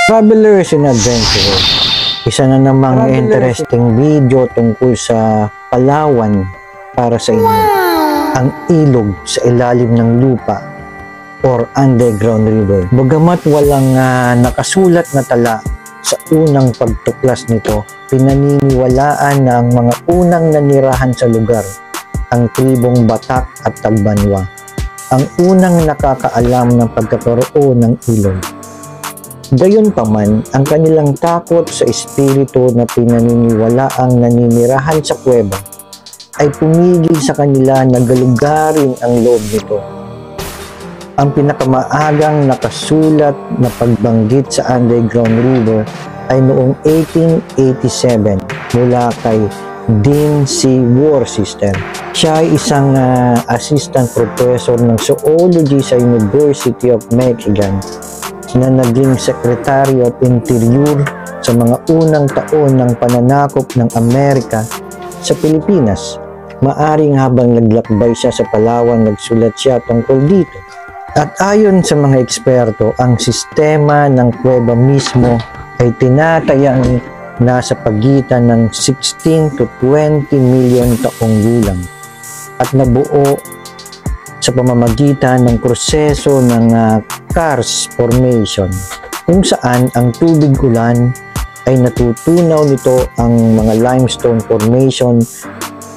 Travelers and Adventurers, isa na namang interesting video tungkol sa Palawan para sa inyo. Ang ilog sa ilalim ng lupa or underground river. Bagamat walang nakasulat na tala sa unang pagtuklas nito, pinaniniwalaan na ang mga unang nanirahan sa lugar, ang tribong Batak at Tagbanwa, ang unang nakakaalam ng pagkakaroon ng ilog. Gayunpaman, ang kanilang takot sa espiritu na pinaniniwalaang naninirahan sa kuweba ay pumigil sa kanila na galugarin ang loob nito. Ang pinakamaagang nakasulat na pagbanggit sa underground river ay noong 1887 mula kay Dean C. Worcester. Siya ay isang assistant professor ng zoology sa University of Michigan na naging Secretary of Interior sa mga unang taon ng pananakop ng Amerika sa Pilipinas. Maaring habang naglakbay siya sa Palawan, nagsulat siya tungkol dito. At ayon sa mga eksperto, ang sistema ng kuweba mismo ay tinatayang nasa pagitan ng 16 to 20 milyon taong gulang at nabuo sa pamamagitan ng proseso ng karst formation, kung saan ang tubig ulan ay natutunaw nito ang mga limestone formation.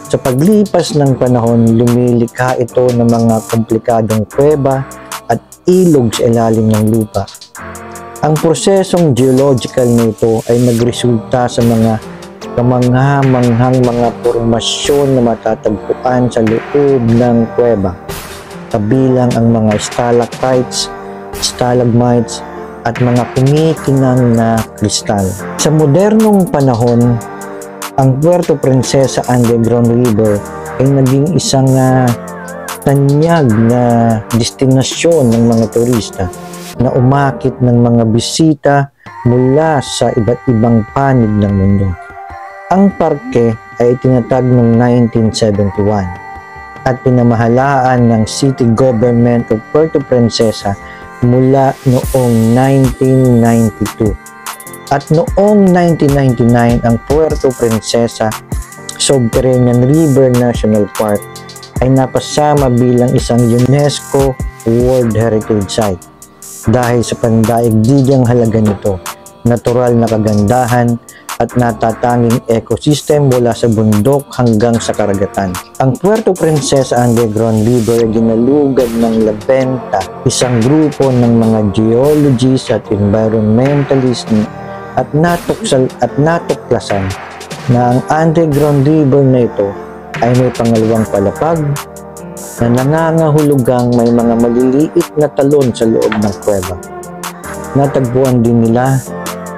Sa paglipas ng panahon, lumilikha ito ng mga komplikadong kuweba at ilog sa ilalim ng lupa. Ang prosesong geological nito ay nagresulta sa mga kamangha-manghang mga formasyon na matatagpuan sa loob ng kuweba, kabilang ang mga stalactites, stalagmites, at mga kumikinang na kristal. Sa modernong panahon, ang Puerto Princesa Underground River ay naging isang tanyag na destinasyon ng mga turista na umakit ng mga bisita mula sa iba't ibang panig ng mundo. Ang parke ay itinatag noong 1971 at pinamahalaan ng City Government of Puerto Princesa mula noong 1992. At noong 1999, ang Puerto Princesa Subterranean River National Park ay napasama bilang isang UNESCO World Heritage Site dahil sa pandaigdigang halaga nito, natural na kagandahan at natatanging ecosystem mula sa bundok hanggang sa karagatan. Ang Puerto Princesa Underground River ay ginalugad ng Labenta, isang grupo ng mga geologists at environmentalists at natuklasan na ang underground river na ito ay may pangalawang palapag na nangangahulugang may mga maliliit na talon sa loob ng kuweba. Natagpuan din nila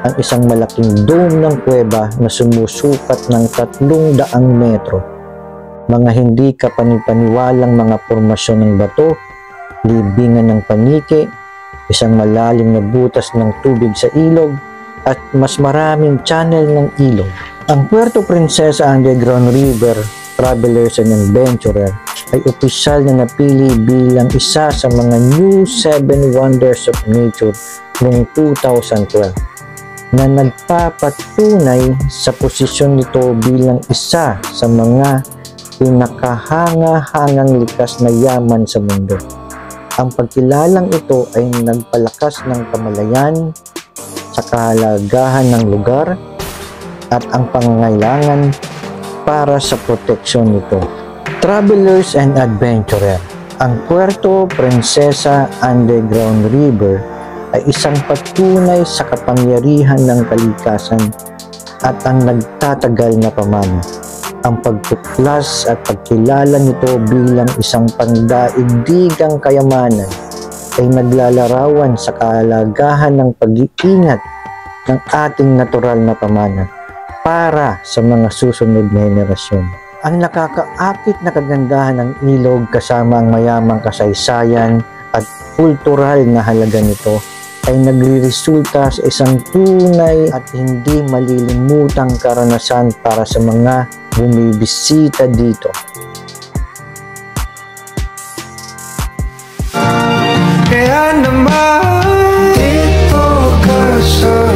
ang isang malaking dome ng kuweba na sumusukat ng 300 metro. Mga hindi kapanipaniwalang mga formasyon ng bato, libingan ng paniki, isang malalim na butas ng tubig sa ilog, at mas maraming channel ng ilog. Ang Puerto Princesa Underground River Travelers and Adventurers ay opisyal na napili bilang isa sa mga New 7 Wonders of Nature noong 2012. Na nagpapatunay sa posisyon nito bilang isa sa mga pinakahanga-hangang likas na yaman sa mundo. Ang pagkilalang ito ay nagpalakas ng kamalayan sa kahalagahan ng lugar at ang pangangailangan para sa proteksyon nito. Travelers and Adventurers, ang Puerto Princesa Underground River ay isang patunay sa kapangyarihan ng kalikasan at ang nagtatagal na pamana. Ang pagtuklas at pagkilala nito bilang isang pandaigdigang kayamanan ay naglalarawan sa kahalagahan ng pag-iingat ng ating natural na pamana para sa mga susunod na henerasyon. Ang nakakaakit na kagandahan ng ilog kasama ang mayamang kasaysayan at kultural na halaga nito ay nagre-resulta sa isang tunay at hindi malilimutang karanasan para sa mga bumibisita dito. Kaya naman dito ka sa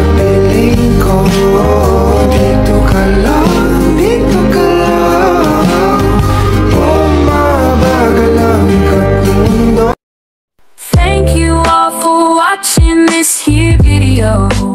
Thank you all for watching this here video.